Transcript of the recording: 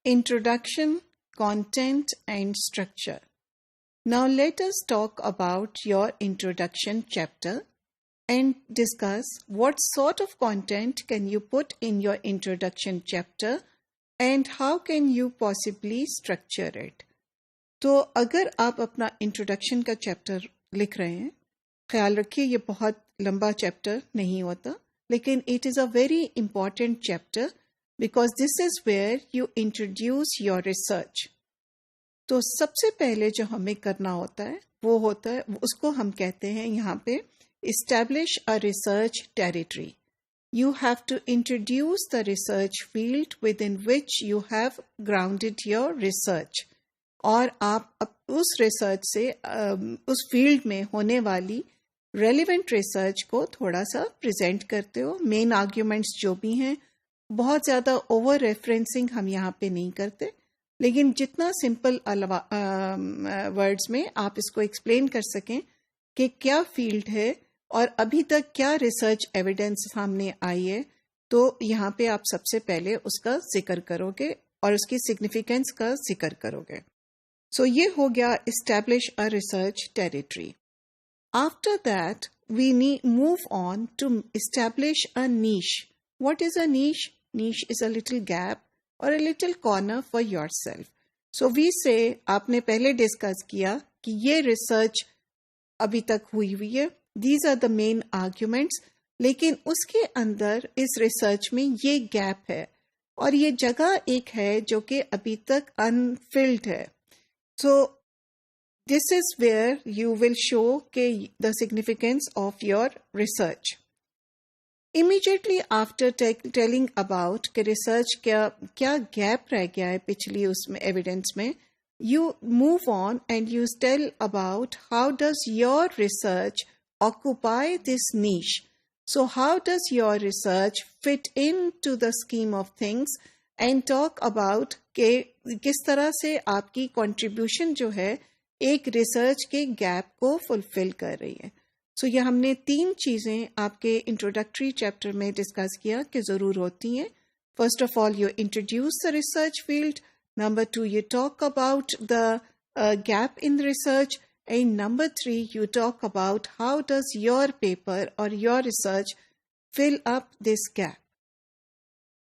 Introduction, Content and Structure. Now let us talk about your introduction chapter and discuss what sort of content can you put in your introduction chapter and how can you possibly structure it. तो अगर आप अपना introduction का chapter लिख रहे हैं, ख्याल रखिए ये बहुत लंबा चैप्टर नहीं होता, लेकिन it is a very important chapter because this is where you introduce your research. तो सबसे पहले जो हमें करना होता है वो होता है, उसको हम कहते हैं यहाँ पे establish a research territory. You have to introduce the research field within which you have grounded your research. और आप उस रिसर्च से उस फील्ड में होने वाली रेलिवेंट रिसर्च को थोड़ा सा प्रेजेंट करते हो. मेन आर्ग्यूमेंट्स जो भी हैं, बहुत ज़्यादा ओवर रेफरेंसिंग हम यहाँ पे नहीं करते, लेकिन जितना सिंपल वर्ड्स में आप इसको एक्सप्लेन कर सकें कि क्या फील्ड है और अभी तक क्या रिसर्च एविडेंस सामने आई है, तो यहाँ पे आप सबसे पहले उसका जिक्र करोगे और उसकी सिग्निफिकेंस का जिक्र करोगे. So ये हो गया establish a research territory. After that, we move on to establish a niche. What is a niche? Niche is a little gap or a little corner for yourself. So we say, आपने पहले discuss किया कि ये research अभी तक हुई है, these are the main arguments, लेकिन उसके अंदर इस रिसर्च में ये गैप है और ये जगह एक है जो कि अभी तक अनफिल्ड है. So this is where you will show the significance of your research. Immediately after telling about कि research क्या gap रह गया है पिछली उसमें evidence में, you move on and you tell about how does your research occupy this niche. So how does your research fit into the scheme of things and talk about कि किस तरह से आपकी कंट्रीब्यूशन जो है एक रिसर्च के गैप को फुलफिल कर रही है. सो ये हमने 3 चीज़ें आपके इंट्रोडक्टरी चैप्टर में डिस्कस किया कि ज़रूर होती हैं. First of all, you introduce the research field. Number 2, you talk about the gap in the research. And number 3, you talk about how does your paper or your research fill up this gap.